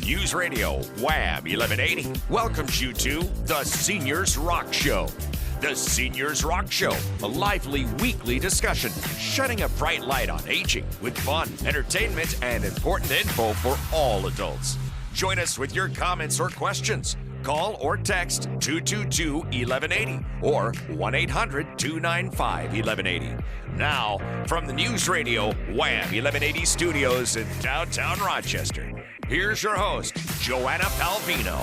News Radio WHAM 1180 welcomes you to the Seniors Rock Show. The Seniors Rock Show, a lively weekly discussion shining a bright light on aging with fun, entertainment, and important info for all adults. Join us with your comments or questions. Call or text 222-1180 or 1-800-295-1180. Now, from the News Radio WHAM 1180 studios in downtown Rochester, here's your host, Joanna Palvino.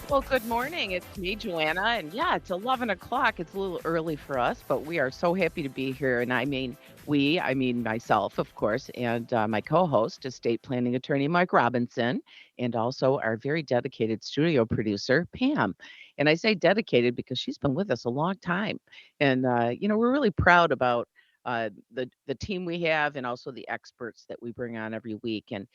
Well, good morning. It's me, Joanna, and yeah, it's 11 o'clock. It's a little early for us, but we are so happy to be here. And I mean myself, of course, and my co-host, estate planning attorney Mike Robinson, and also our very dedicated studio producer, Pam. And I say dedicated because she's been with us a long time. And, we're really proud about the team we have and also the experts that we bring on every week. And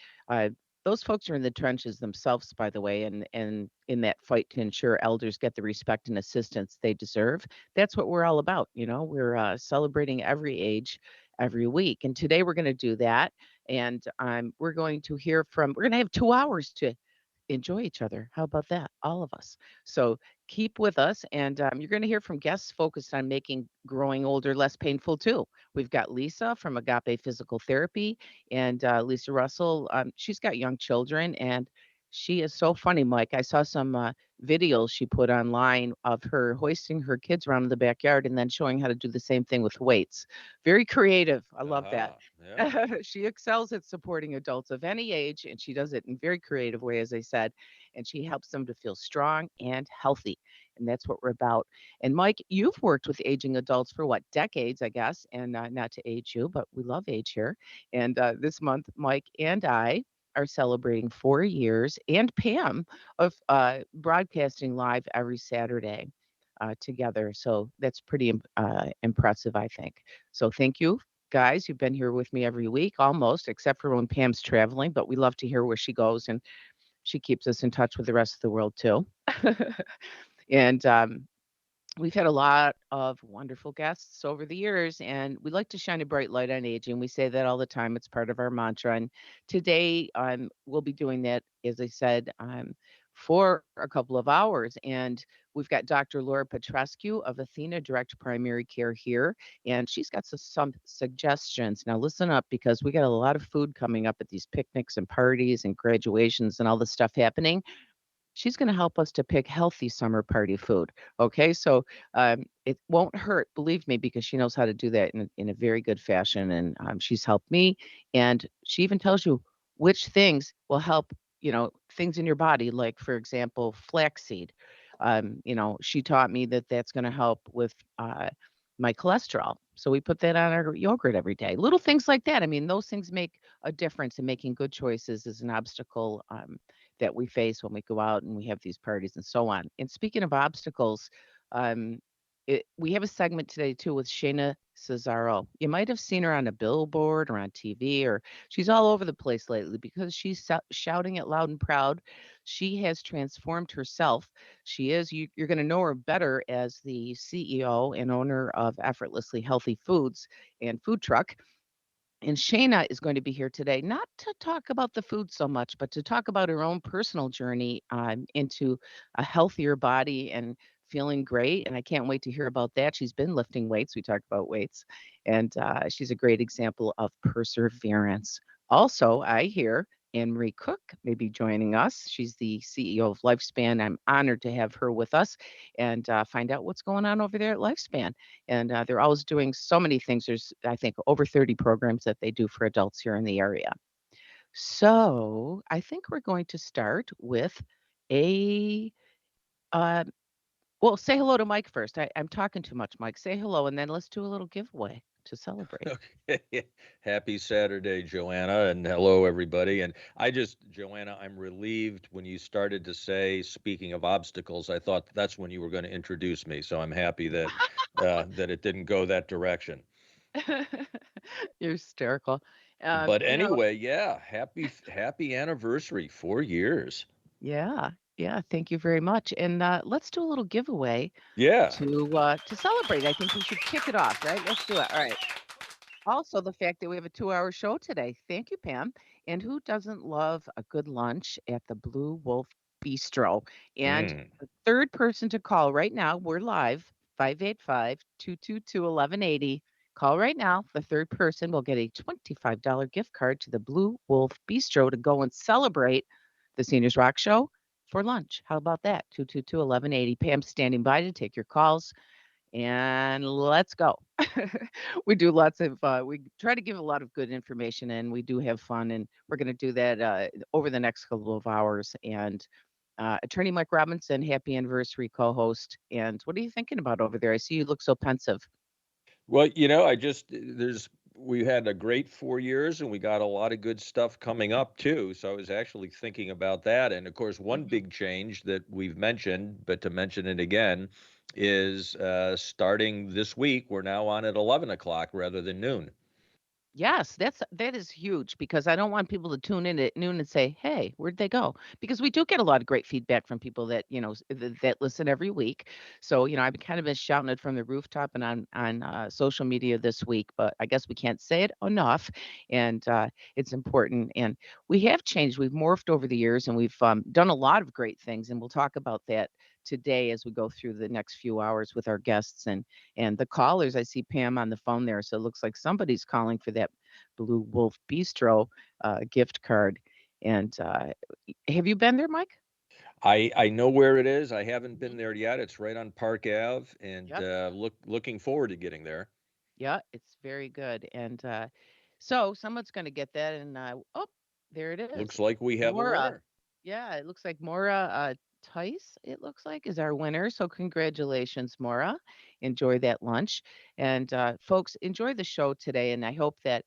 those folks are in the trenches themselves, by the way, and in that fight to ensure elders get the respect and assistance they deserve. That's what we're all about. We're celebrating every age every week. And today we're going to do that. And we're going to we're going to have 2 hours to enjoy each other. How about that? All of us. So keep with us. And you're going to hear from guests focused on making growing older less painful, too. We've got Lisa from AGAPE Physical Therapy, and Lisa Russell. She's got young children, and she is so funny, Mike. I saw some videos she put online of her hoisting her kids around in the backyard and then showing how to do the same thing with weights. Very creative. I love that. Yeah. She excels at supporting adults of any age, and she does it in very creative way, as I said, and she helps them to feel strong and healthy. And that's what we're about. And Mike, you've worked with aging adults for what, decades, I guess, and not to age you, but we love age here. And this month, Mike and I are celebrating 4 years, and Pam, of broadcasting live every Saturday together. So that's pretty impressive, I think. So thank you, guys. You've been here with me every week, almost, except for when Pam's traveling, but we love to hear where she goes, and she keeps us in touch with the rest of the world, too. And we've had a lot of wonderful guests over the years, and we like to shine a bright light on aging. We say that all the time. It's part of our mantra. And today, we'll be doing that, as I said, for a couple of hours. And we've got Dr. Laura Petrescu of Athena Direct Primary Care here, and she's got some suggestions. Now, listen up, because we got a lot of food coming up at these picnics and parties and graduations and all this stuff happening. She's going to help us to pick healthy summer party food. Okay, so it won't hurt, believe me, because she knows how to do that in a very good fashion, and she's helped me. And she even tells you which things will help. Things in your body, like for example, flaxseed. She taught me that that's going to help with my cholesterol. So we put that on our yogurt every day. Little things like that. I mean, those things make a difference in making good choices is an obstacle that we face when we go out and we have these parties and so on. And speaking of obstacles, um, we have a segment today too with SHAINA. You might have seen her on a billboard or on TV, or she's all over the place lately because she's shouting it loud and proud. She has transformed herself. You're going to know her better as the CEO and owner of Effortlessly Healthy Foods and food truck. And Shayna is going to be here today, not to talk about the food so much, but to talk about her own personal journey into a healthier body and feeling great. And I can't wait to hear about that. She's been lifting weights. We talked about weights. And she's a great example of perseverance. Also, I hear Anne Marie Cook may be joining us. She's the CEO of Lifespan. I'm honored to have her with us and find out what's going on over there at Lifespan. And they're always doing so many things. There's, I think, over 30 programs that they do for adults here in the area. So I think we're going to start with a, uh, well, say hello to Mike first. I'm talking too much, Mike. Say hello, and then let's do a little giveaway to celebrate. Okay. Happy Saturday, Joanna, and hello, everybody. And Joanna, I'm relieved when you started to say, speaking of obstacles, I thought that's when you were going to introduce me. So I'm happy that that it didn't go that direction. You're hysterical. Um, But you know, anyway, yeah, happy anniversary, 4 years. yeah. Yeah, thank you very much. And let's do a little giveaway Yeah. to celebrate. I think we should kick it off, right? Let's do it. All right. Also, the fact that we have a 2-hour show today. Thank you, Pam. And who doesn't love a good lunch at the Blue Wolf Bistro? And Mm. the third person to call right now, we're live, 585-222-1180. Call right now. The third person will get a $25 gift card to the Blue Wolf Bistro to go and celebrate the Seniors Rock Show for lunch. How about that? 222-1180. Pam's standing by to take your calls and let's go. We do lots of we try to give a lot of good information and we do have fun and we're going to do that over the next couple of hours and attorney Mike Robinson, happy anniversary co-host. And what are you thinking about over there? I see you look so pensive. Well, I just we had a great 4 years and we got a lot of good stuff coming up too. So I was actually thinking about that. And of course, one Mhm. big change that we've mentioned, but to mention it again, is starting this week, we're now on at 11 o'clock rather than noon. Yes, that is huge because I don't want people to tune in at noon and say, "Hey, where'd they go?" Because we do get a lot of great feedback from people that that listen every week. So I've kind of been shouting it from the rooftop and on social media this week, but I guess we can't say it enough, and it's important. And we have changed, we've morphed over the years, and we've done a lot of great things, and we'll talk about that today as we go through the next few hours with our guests and the callers. I see Pam on the phone there, so it looks like somebody's calling for that Blue Wolf Bistro gift card. And have you been there, Mike? I know where it is. I haven't Mhm. been there yet. It's right on Park Ave, and Yep. looking forward to getting there. Yeah, it's very good. And so someone's going to get that. And oh, there it is. Looks like we have a Mora. winner. Yeah, it looks like Mora Tice, it looks like, is our winner. So congratulations, Mora. Enjoy that lunch. And folks, enjoy the show today. And I hope that,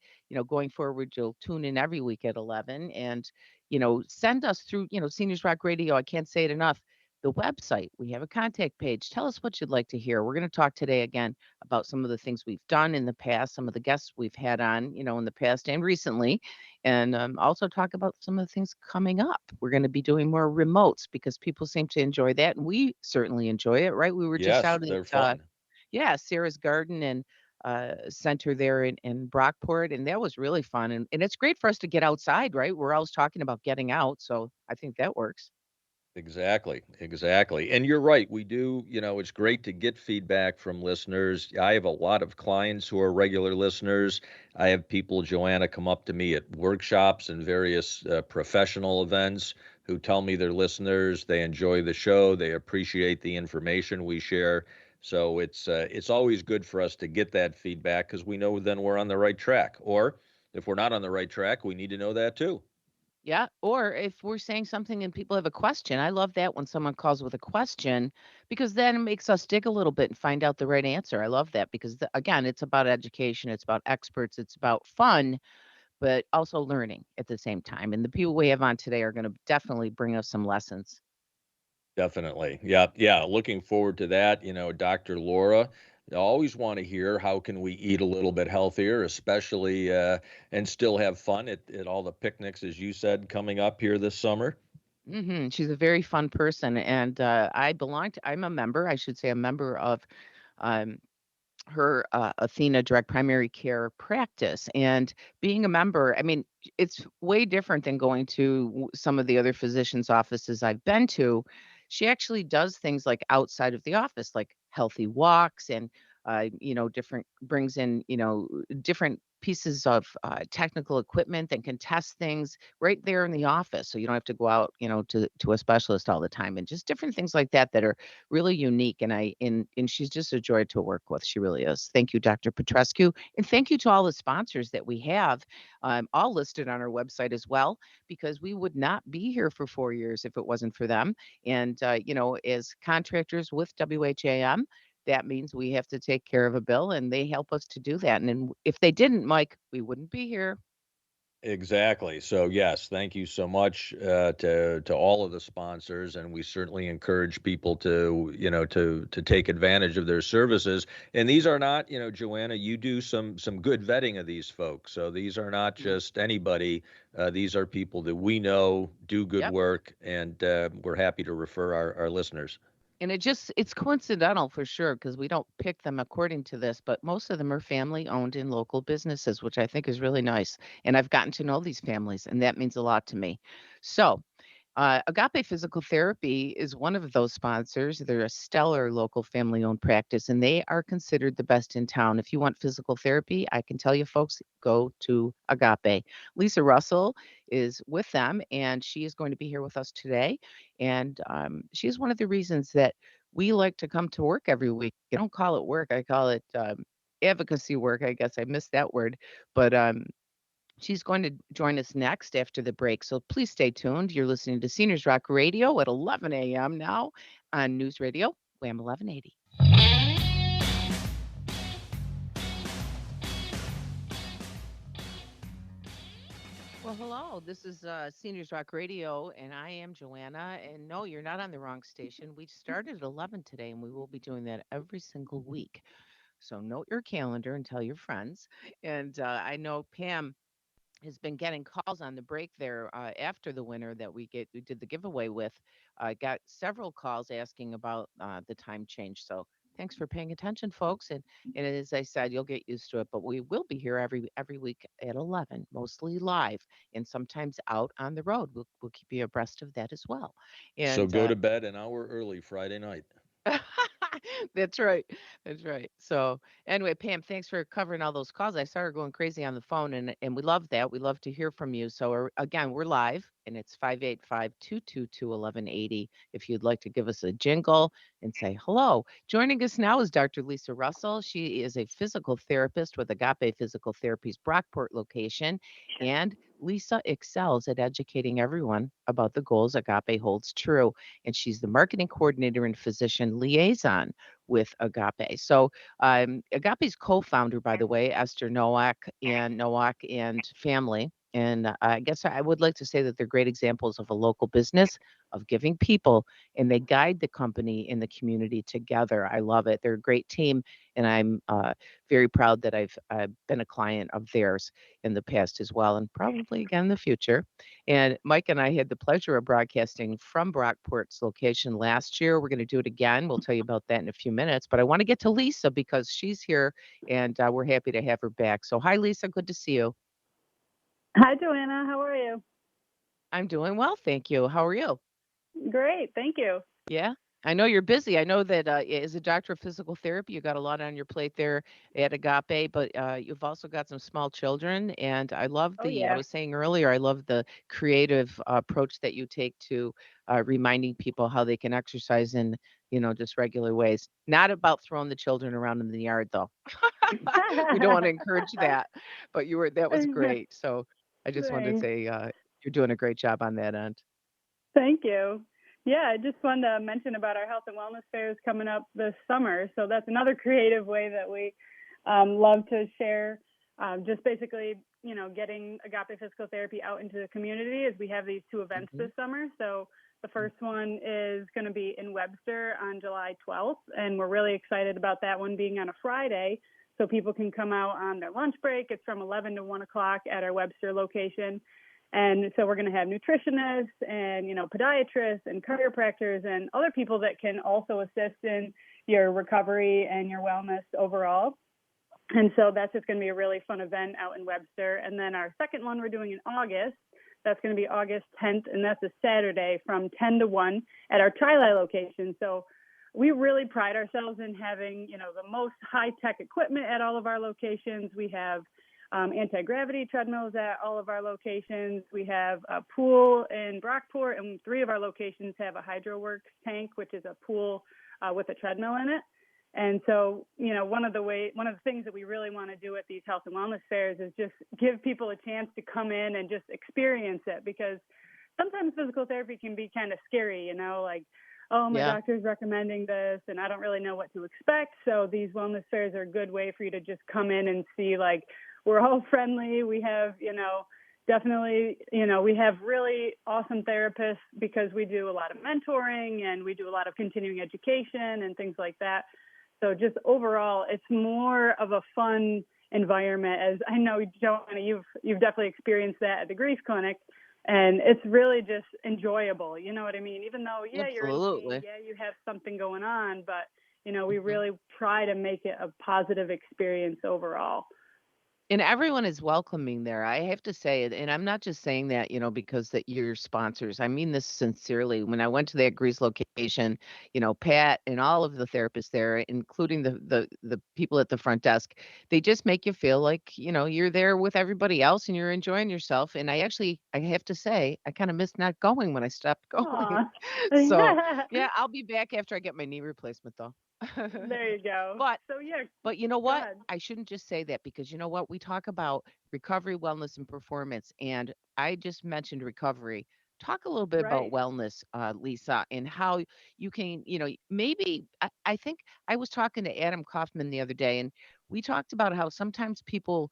going forward, you'll tune in every week at 11 and, send us through, Seniors Rock Radio. I can't say it enough. The website, we have a contact page. Tell us what you'd like to hear. We're going to talk today again about some of the things we've done in the past, some of the guests we've had on, in the past and recently, and also talk about some of the things coming up. We're going to be doing more remotes because people seem to enjoy that, and we certainly enjoy it, right? We were just Yes, out at, they're fun. yeah, Sarah's Garden and Center there in Brockport, and that was really fun. And it's great for us to get outside, right? We're always talking about getting out, so I think that works. Exactly, exactly. And you're right. We do, it's great to get feedback from listeners. I have a lot of clients who are regular listeners. I have people, Joanna, come up to me at workshops and various professional events who tell me they're listeners. They enjoy the show. They appreciate the information we share. So it's always good for us to get that feedback because we know then we're on the right track. Or if we're not on the right track, we need to know that too. Yeah, or if we're saying something and people have a question, I love that when someone calls with a question because then it makes us dig a little bit and find out the right answer. I love that because again, it's about education, it's about experts, it's about fun, but also learning at the same time. And the people we have on today are going to definitely bring us some lessons. Definitely. Yeah, yeah, looking forward to that. Dr. Laura, I always want to hear how can we eat a little bit healthier, especially and still have fun at all the picnics, as you said, coming up here this summer. She's a very fun person, and I'm a member, I should say, a member of um, her Athena Direct Primary Care practice. And being a member, I mean, it's way different than going to some of the other physicians' offices I've been to. She actually does things like outside of the office, like healthy walks and different brings in different pieces of technical equipment that can test things right there in the office so you don't have to go out to a specialist all the time and just different things like that that are really unique, and she's just a joy to work with. She really is. Thank you, Dr. Petrescu, and thank you to all the sponsors that we have, all listed on our website as well, because we would not be here for 4 years if it wasn't for them. And as contractors with WHAM, that means we have to take care of a bill, and they help us to do that. And then if they didn't, Mike, we wouldn't be here. Exactly. So yes, thank you so much to all of the sponsors, and we certainly encourage people to to take advantage of their services. And these are not, Joanna, you do some good vetting of these folks. So these are not Mm. just anybody. These are people that we know do good Yep. work, and we're happy to refer our listeners. And it's coincidental for sure because we don't pick them according to this, but most of them are family owned and local businesses, which I think is really nice. And I've gotten to know these families, and that means a lot to me. So, Agape Physical Therapy is one of those sponsors. They're a stellar local family owned practice, and they are considered the best in town. If you want physical therapy, I can tell you, folks, go to Agape. Lisa Russell is with them, and she is going to be here with us today. And she's one of the reasons that we like to come to work every week. I don't call it work, I call it advocacy work. I guess I missed that word. But she's going to join us next after the break. So please stay tuned. You're listening to Seniors Rock Radio at 11 a.m. now on News Radio, Wham 1180. Well, hello. This is Seniors Rock Radio, and I am Joanna. And no, you're not on the wrong station. We started at 11 today, and we will be doing that every single week. So note your calendar and tell your friends. And I know Pam has been getting calls on the break there after the winner that we did the giveaway with. Got several calls asking about the time change. So thanks for paying attention, folks. And as I said, you'll get used to it. But we will be here every week at 11, mostly live, and sometimes out on the road. We'll keep you abreast of that as well. So And go to bed an hour early Friday night. That's right. That's right. So anyway, Pam, thanks for covering all those calls. I started going crazy on the phone and we love that. We love to hear from you. So again, we're live and it's 585-222-1180. If you'd like to give us a jingle and say hello. Joining us now is Dr. Lisa Russell. She is a physical therapist with Agape Physical Therapy's Brockport location. And Lisa excels at educating everyone about the goals Agape holds true, and she's the marketing coordinator and physician liaison with Agape. So, Agape's co-founder, by the way, Esther Nowak and family. And I guess I would like to say that they're great examples of a local business of giving people, and they guide the company and the community together. I love it. They're a great team, and I'm very proud that I've been a client of theirs in the past as well, and probably again in the future. And Mike and I had the pleasure of broadcasting from Brockport's location last year. We're going to do it again. We'll tell you about that in a few minutes. But I want to get to Lisa because she's here and we're happy to have her back. So, hi, Lisa. Good to see you. Hi, Joanna. How are you? I'm doing well. Thank you. How are you? Great. Thank you. Yeah. I know you're busy. I know that as a doctor of physical therapy, you got a lot on your plate there at Agape, but you've also got some small children. And Oh, I yeah. was saying earlier, I love the creative approach that you take to reminding people how they can exercise in, just regular ways. Not about throwing the children around in the yard, though. We don't want to encourage that, but that was great. So I just wanted to Thanks. say you're doing a great job on that end. Thank you. Yeah, I just wanted to mention about our health and wellness fairs coming up this summer. So that's another creative way that we love to share. Just basically, getting Agape Physical Therapy out into the community as we have these two events Mhm. this summer. So the first one is going to be in Webster on July 12th, and we're really excited about that one being on a Friday. So people can come out on their lunch break. It's from 11 to 1 o'clock at our Webster location. And so we're going to have nutritionists and, podiatrists and chiropractors and other people that can also assist in your recovery and your wellness overall. And so that's just going to be a really fun event out in Webster. And then our second one we're doing in August, that's going to be August 10th, and that's a Saturday from 10 to 1 at our Tri-Li location. So we really pride ourselves in having, the most high-tech equipment at all of our locations. We have anti-gravity treadmills at all of our locations. We have a pool in Brockport, and 3 of our locations have a HydroWorks tank, which is a pool with a treadmill in it. And so, one of the things that we really want to do at these health and wellness fairs is just give people a chance to come in and just experience it, because sometimes physical therapy can be kind of scary, like, oh, my Yeah. doctor's recommending this and I don't really know what to expect. So these wellness fairs are a good way for you to just come in and see, like, we're all friendly. We have, definitely, we have really awesome therapists because we do a lot of mentoring and we do a lot of continuing education and things like that. So just overall, it's more of a fun environment. As I know, Joanna, you've definitely experienced that at the Grease Clinic, and it's really just enjoyable. You know what I mean? Even though, you're in pain, Absolutely. you have something going on, but we Mhm. really try to make it a positive experience overall. And everyone is welcoming there. I have to say it, and I'm not just saying that, because that you're sponsors. I mean this sincerely. When I went to that Greece location, Pat and all of the therapists there, including the people at the front desk, they just make you feel like, you're there with everybody else and you're enjoying yourself. And I have to say, I kind of missed not going when I stopped going. Aw. So, yeah, I'll be back after I get my knee replacement though. There you go. But So yeah, but you know go what? ahead. I shouldn't just say that because you know what? We talk about recovery, wellness, and performance. And I just mentioned recovery. Talk a little bit about Right. wellness, Lisa, and how you can, maybe I think I was talking to Adam Kaufman the other day, and we talked about how sometimes people,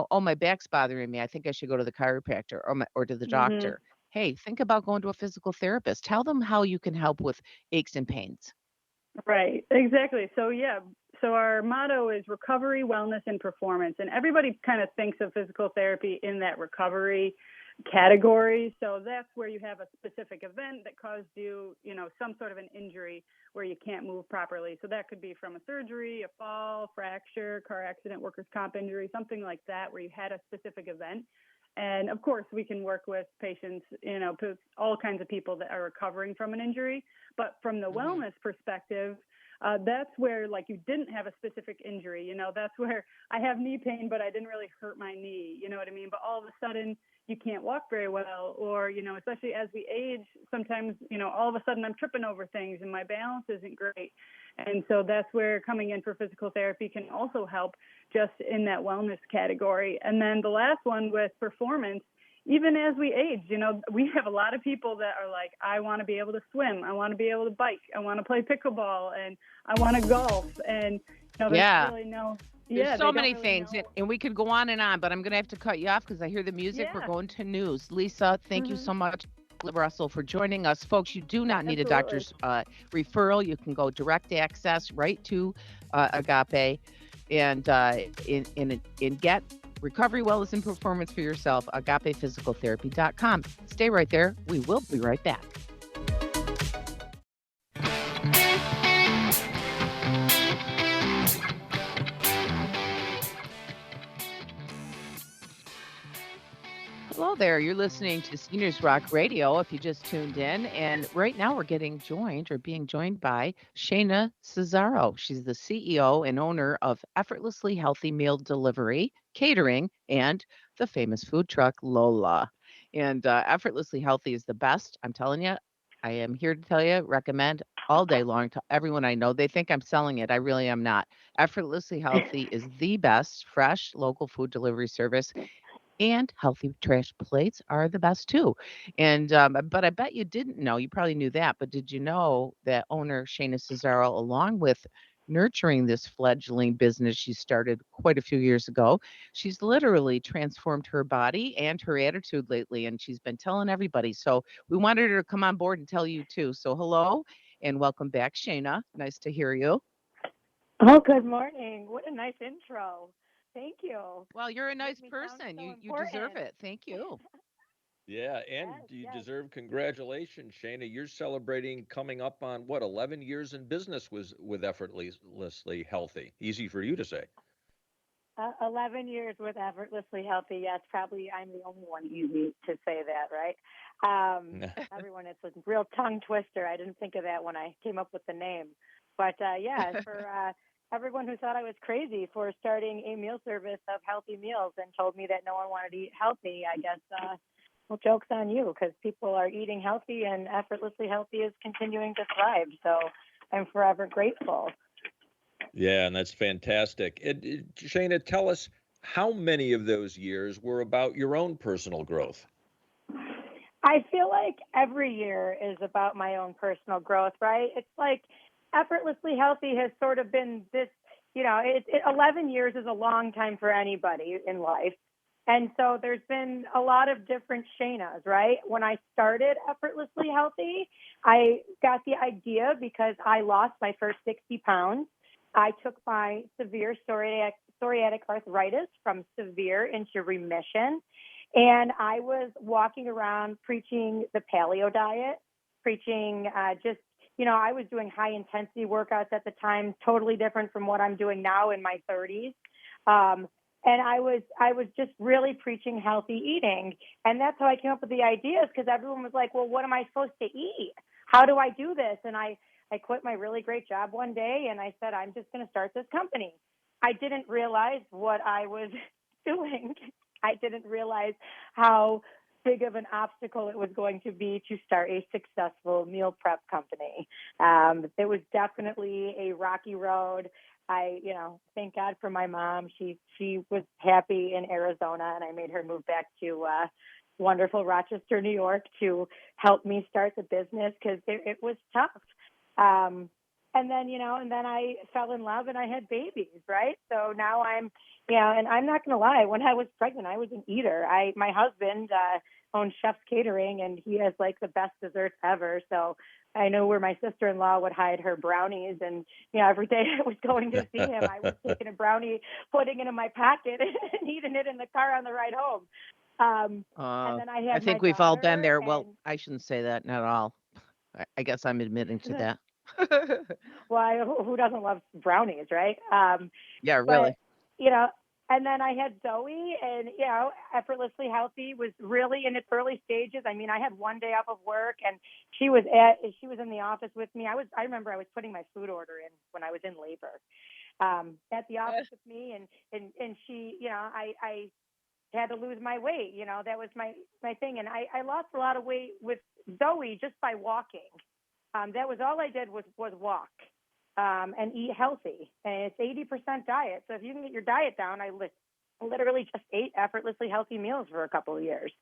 oh, my back's bothering me. I think I should go to the chiropractor or to the Mhm. doctor. Hey, think about going to a physical therapist. Tell them how you can help with aches and pains. Right, exactly. So yeah, so our motto is recovery, wellness, and performance. And everybody kind of thinks of physical therapy in that recovery category. So that's where you have a specific event that caused you, some sort of an injury where you can't move properly. So that could be from a surgery, a fall, fracture, car accident, workers' comp injury, something like that, where you had a specific event. And of course, we can work with patients, all kinds of people that are recovering from an injury. But from the Hmm. wellness perspective, that's where, like, you didn't have a specific injury. That's where I have knee pain, but I didn't really hurt my knee. You know what I mean? But all of a sudden, you can't walk very well, or, especially as we age, sometimes, all of a sudden I'm tripping over things and my balance isn't great. And so that's where coming in for physical therapy can also help just in that wellness category. And then the last one with performance, even as we age, we have a lot of people that are like, I want to be able to swim, I want to be able to bike, I want to play pickleball, and I want to golf. And, there's Yeah. really no, There's yeah, so they don't many really things, know. and we could go on and on, but I'm gonna have to cut you off because I hear the music. We're Yeah. going to news. Lisa, thank you Hmm. so much, Russell, for joining us. Folks, you do not need a Absolutely. doctor's referral. You can go direct access right to Agape and get recovery, wellness, and performance for yourself. AgapePhysicalTherapy.com. Stay right there. We will be right back. Hello there. You're listening to Seniors Rock Radio if you just tuned in. And right now we're being joined by SHAINA ZAZZARO. She's the CEO and owner of Effortlessly Healthy Meal Delivery, Catering, and the famous food truck Lola. And Effortlessly Healthy is the best. I'm telling you, I am here to tell you, recommend all day long to everyone I know. They think I'm selling it. I really am not. Effortlessly Healthy is the best fresh local food delivery service, and healthy trash plates are the best too. And but I bet you didn't know. You probably knew that, but did you know that owner Shayna Cesario, along with nurturing this fledgling business she started quite a few years ago, she's literally transformed her body and her attitude lately, and she's been telling everybody. So we wanted her to come on board and tell you too. So hello and welcome back, Shayna. Nice to hear you. Oh, good morning. What a nice intro. Thank you. Well, you're a You make nice me sound person. so You deserve important. it. Thank you. Yeah, and Yes, you yes. deserve congratulations, Shayna. You're celebrating coming up on what, 11 years in business with Effortlessly Healthy. Easy for you to say. 11 years with Effortlessly Healthy. Yes, probably I'm the only one easy to say that, right? Everyone, it's a real tongue twister. I didn't think of that when I came up with the name. But yeah, for everyone who thought I was crazy for starting a meal service of healthy meals and told me that no one wanted to eat healthy, I guess, well, joke's on you because people are eating healthy and Effortlessly Healthy is continuing to thrive. So I'm forever grateful. Yeah, and that's fantastic. Shayna, tell us how many of those years were about your own personal growth? I feel like every year is about my own personal growth, right? It's like Effortlessly Healthy has sort of been this, 11 years is a long time for anybody in life. And so there's been a lot of different Shainas, right? When I started Effortlessly Healthy, I got the idea because I lost my first 60 pounds. I took my severe psoriatic arthritis from severe into remission. And I was walking around preaching the paleo diet, preaching I was doing high intensity workouts at the time, totally different from what I'm doing now in my 30s. And I was just really preaching healthy eating. And that's how I came up with the ideas, because everyone was like, well, what am I supposed to eat? How do I do this? And I quit my really great job one day and I said, I'm just going to start this company. I didn't realize what I was doing. I didn't realize how big of an obstacle it was going to be to start a successful meal prep company. It was definitely a rocky road. I thank God for my mom. She was happy in Arizona, and I made her move back to wonderful Rochester, New York, to help me start the business, because it was tough. And then I fell in love and I had babies, right? So now and I'm not going to lie, when I was pregnant, I was an eater. My husband owns Chef's Catering, and he has like the best desserts ever. So I know where my sister-in-law would hide her brownies, and every day I was going to see him, I was taking a brownie, putting it in my pocket, and eating it in the car on the ride home. And then I had I think my we've all been daughter, there. and Well, I shouldn't say that, not all. I guess I'm admitting to that. who doesn't love brownies, right? Yeah, But really. and then I had Zoe, and Effortlessly Healthy was really in its early stages. I mean, I had one day off of work, and she was in the office with me. I remember I was putting my food order in when I was in labor, at the office with me, and she, I had to lose my weight. That was my thing, and I lost a lot of weight with Zoe just by walking. That was all I did was walk. And eat healthy. And it's 80% diet. So if you can get your diet down, I literally just ate effortlessly healthy meals for a couple of years.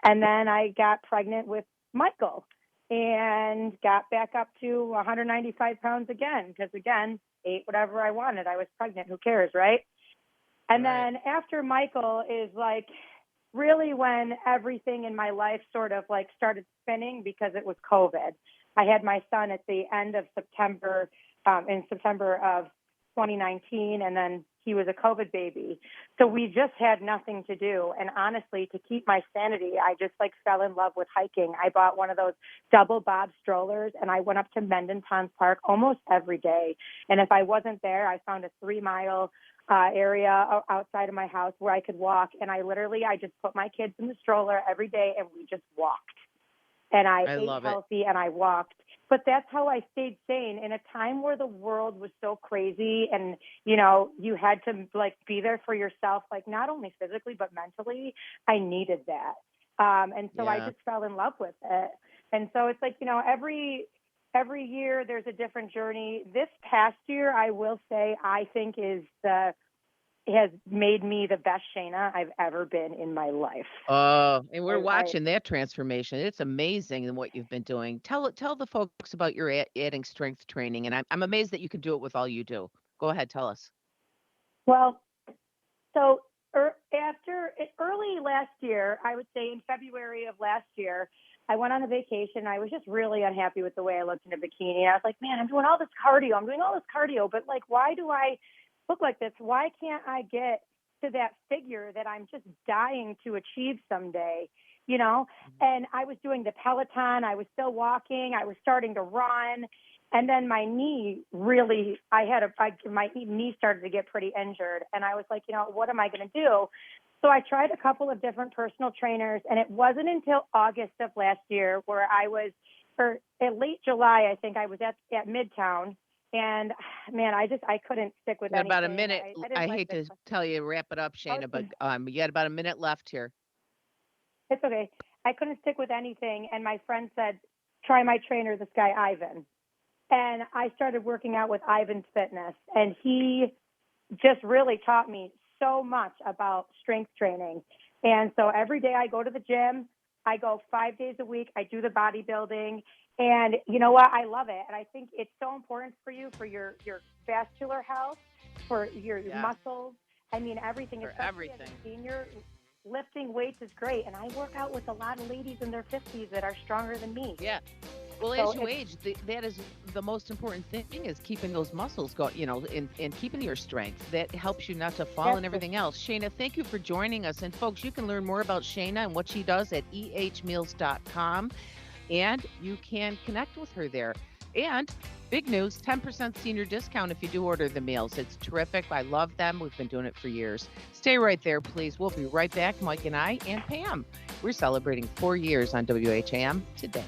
And then I got pregnant with Michael and got back up to 195 pounds again, because, again, ate whatever I wanted. I was pregnant. Who cares, right? And then after Michael is like really when everything in my life sort of like started spinning, because it was COVID. I had my son at the end of September, in September of 2019, and then he was a COVID baby. So we just had nothing to do. And honestly, to keep my sanity, I just fell in love with hiking. I bought one of those double bob strollers, and I went up to Mendon Ponds Park almost every day. And if I wasn't there, I found a 3-mile area outside of my house where I could walk. And I just put my kids in the stroller every day, and we just walked. And I ate healthy and I walked. But that's how I stayed sane in a time where the world was so crazy, and, you had to be there for yourself, not only physically, but mentally. I needed that. And so I just fell in love with it. And so it's every year there's a different journey. This past year, I will say, I think has made me the best Shaina I've ever been in my life. Oh, and we're watching that transformation. It's amazing in what you've been doing. Tell the folks about your adding strength training, and I'm amazed that you can do it with all you do. Go ahead, tell us. Well, so early last year, I would say in February of last year, I went on a vacation. I was just really unhappy with the way I looked in a bikini. I was like, man, I'm doing all this cardio, but why do I look like this? Why can't I get to that figure that I'm just dying to achieve someday? And I was doing the Peloton. I was still walking. I was starting to run. And then my knee my knee started to get pretty injured. And I was like, what am I going to do? So I tried a couple of different personal trainers, and it wasn't until August of last year where or at late July, I think I was at Midtown. And man, I couldn't stick with anything. About a minute. I hate to tell you, wrap it up, Shaina, but you got about a minute left here. It's okay. I couldn't stick with anything. And my friend said, try my trainer, this guy, Ivan. And I started working out with Ivan's Fitness. And he just really taught me so much about strength training. And so every day I go to the gym. I go 5 days a week. I do the bodybuilding. And you know what? I love it. And I think it's so important for you, for your vascular health, for your muscles. I mean, everything. For everything. As a senior, lifting weights is great, and I work out with a lot of ladies in their 50s that are stronger than me. Yeah. Well, So as you it's age, that is the most important thing is keeping those muscles going, and keeping your strength. That helps you not to fall that's and the everything else. Shayna, thank you for joining us. And folks, you can learn more about Shayna and what she does at ehmeals.com. And you can connect with her there. And big news, 10% senior discount if you do order the meals. It's terrific. I love them. We've been doing it for years. Stay right there, please. We'll be right back, Mike and I and Pam. We're celebrating 4 years on WHAM today.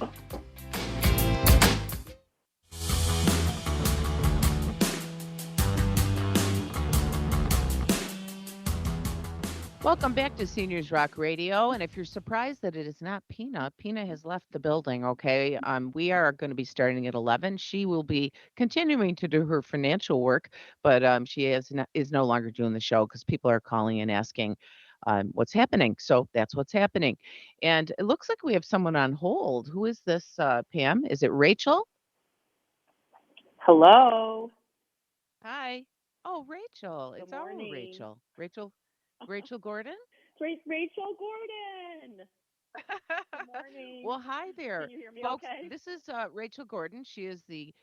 Welcome back to Seniors Rock Radio. And if you're surprised that it is not Pina, Pina has left the building. Okay. We are going to be starting at 11. She will be continuing to do her financial work, but she is no longer doing the show because people are calling and asking what's happening. So that's what's happening. And it looks like we have someone on hold. Who is this, Pam? Is it Rachel? Hello. Hi. Oh, Rachel. Good It's our morning. Rachel. Rachel Gordon? Rachel Gordon. Good morning. Well, hi there, Can you hear me folks. okay? This is Rachel Gordon. She is the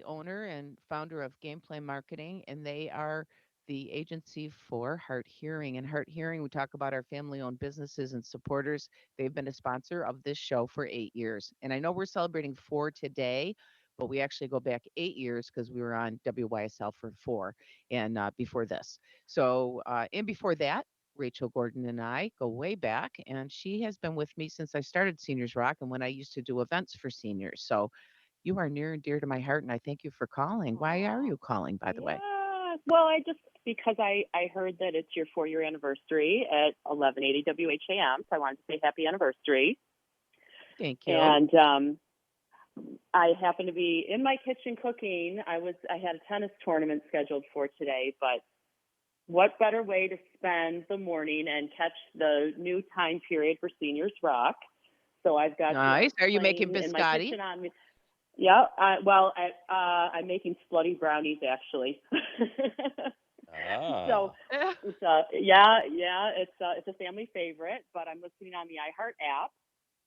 owner and founder of Gameplay Marketing, and they are the agency for Heart Hearing. And Heart Hearing, we talk about our family-owned businesses and supporters. They've been a sponsor of this show for 8 years, and I know we're celebrating 4 today, but we actually go back 8 years because we were on WYSL for 4, and before this. So, and before that. Rachel Gordon and I go way back, and she has been with me since I started Seniors Rock and when I used to do events for seniors. So you are near and dear to my heart, and I thank you for calling. Why are Aw. you calling, by the way? Yeah. Well, because I heard that it's your 4-year anniversary at 1180 WHAM, so I wanted to say happy anniversary. Thank you. And I happened to be in my kitchen cooking. I had a tennis tournament scheduled for today, but what better way to spend the morning and catch the new time period for Seniors Rock? So I've got Nice. Are you making playing in my biscotti? kitchen on me. Yeah, I'm making slutty brownies actually. So Ah, it's it's a family favorite, but I'm listening on the iHeart app,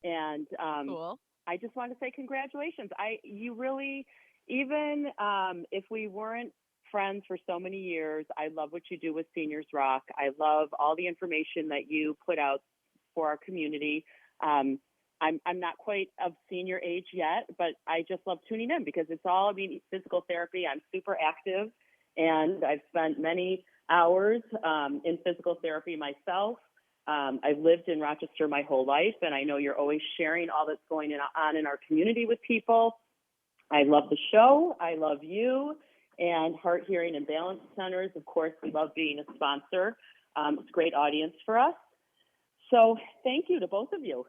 and Cool. I just want to say congratulations. You really, even if we weren't friends for so many years, I love what you do with Seniors Rock. I love all the information that you put out for our community. I'm not quite of senior age yet, but I just love tuning in because it's all, physical therapy. I'm super active, and I've spent many hours in physical therapy myself. I've lived in Rochester my whole life, and I know you're always sharing all that's going on in our community with people. I love the show. I love you. And Heart Hearing and Balance Centers, of course, we love being a sponsor. It's a great audience for us. So thank you to both of you.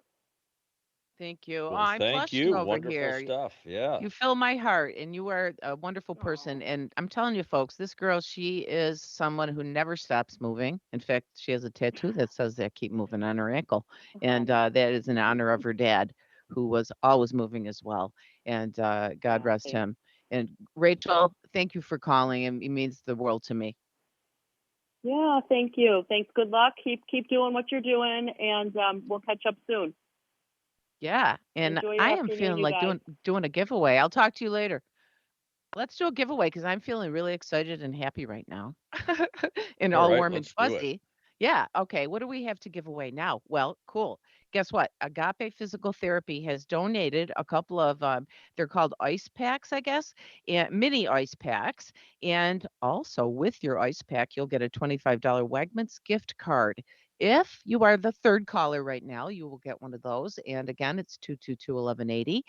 Thank you. Oh, well, I'm thank flushing you. over Wonderful here. stuff. Yeah. You fill my heart, and you are a wonderful person. Oh, And I'm telling you, folks, this girl, she is someone who never stops moving. In fact, she has a tattoo that says that keep moving on her ankle. And nice. that is in honor of her dad, who was always moving as well. And God Yeah, rest him. And Rachel, thank you for calling. It means the world to me. yeah, thank you. Thanks. Good luck. Keep doing what you're doing, and we'll catch up soon. Yeah. And Enjoy your I am afternoon, feeling you like guys. doing a giveaway. I'll talk to you later. Let's do a giveaway because I'm feeling really excited and happy right now. And All all right, warm and let's do it. fuzzy. Yeah. Okay. What do we have to give away now? Well, cool. Guess what? Agape Physical Therapy has donated a couple of, they're called ice packs, I guess, and mini ice packs. And also with your ice pack, you'll get a $25 Wegmans gift card. If you are the third caller right now, you will get one of those. And again, it's 222-1180.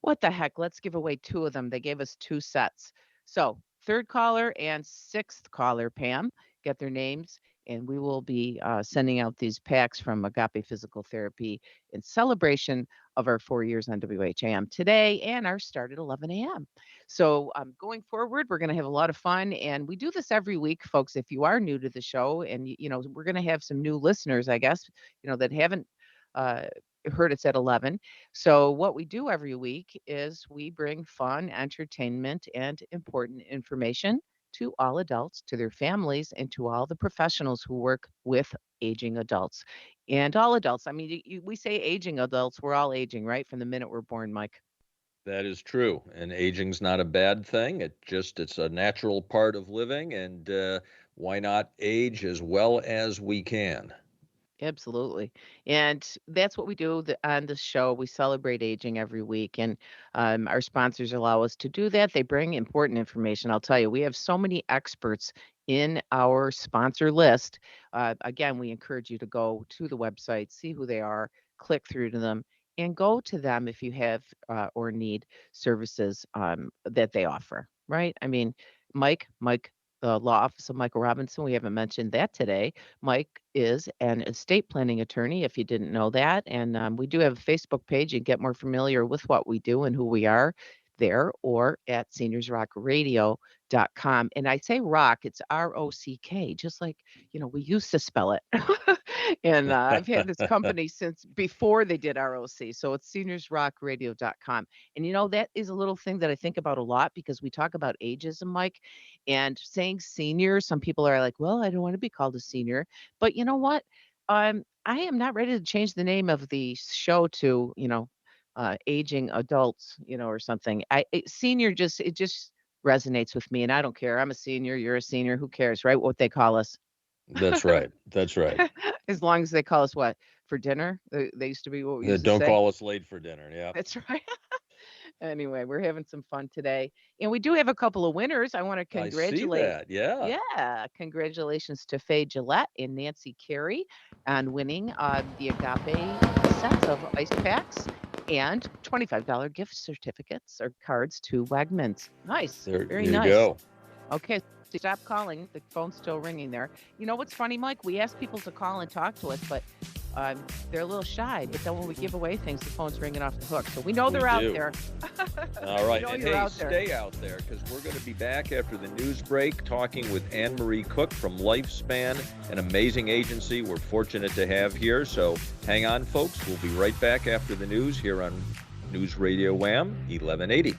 What the heck? Let's give away 2 of them. They gave us 2 sets. So, 3rd caller and 6th caller, Pam, get their names, and we will be sending out these packs from Agape Physical Therapy in celebration of our 4 years on WHAM today and our start at 11 a.m. So, going forward, we're going to have a lot of fun, and we do this every week, folks. If you are new to the show, and we're going to have some new listeners, I guess, that haven't uh, heard it's at 11. So, what we do every week is we bring fun, entertainment, and important information to all adults, to their families, and to all the professionals who work with aging adults. And all adults, I mean, we say aging adults, we're all aging, right? From the minute we're born, Mike. That is true. And aging's not a bad thing. It's a natural part of living. And why not age as well as we can? Absolutely. And that's what we do on the show. We celebrate aging every week, and our sponsors allow us to do that. They bring important information. I'll tell you, we have so many experts in our sponsor list. Again, we encourage you to go to the website, see who they are, click through to them, and go to them if you have or need services that they offer, right? I mean, Mike, the law office of Michael Robinson, we haven't mentioned that today. Mike is an estate planning attorney, if you didn't know that. And we do have a Facebook page. You can get more familiar with what we do and who we are there or at seniorsrockradio.com. And I say rock, it's ROCK, just like, we used to spell it. And I've had this company since before they did ROC. So it's seniorsrockradio.com. And that is a little thing that I think about a lot because we talk about ageism, Mike, and saying senior. Some people are like, well, I don't want to be called a senior. But you know what? I am not ready to change the name of the show to, aging adults, or something. Senior it just resonates with me, and I don't care. I'm a senior. You're a senior. Who cares, right? What they call us. That's right. That's right. As long as they call us what for dinner. They used to be what we used to Don't say. call us late for dinner. Yeah. That's right. Anyway, we're having some fun today. And we do have a couple of winners. I want to congratulate. I see that. Yeah. Yeah. Congratulations to Faye Gillette and Nancy Carey on winning the AGAPE sets of ice packs and $25 gift certificates or cards to Wegmans. Nice. Very there nice. You go. Okay. Stop calling. The phone's still ringing there. You know what's funny, Mike? We ask people to call and talk to us, but they're a little shy. But then when we give away things, the phone's ringing off the hook. So we know they're out there. All right. And hey, stay out there because we're going to be back after the news break talking with Anne Marie Cook from Lifespan, an amazing agency we're fortunate to have here. So hang on, folks. We'll be right back after the news here on News Radio Wham 1180.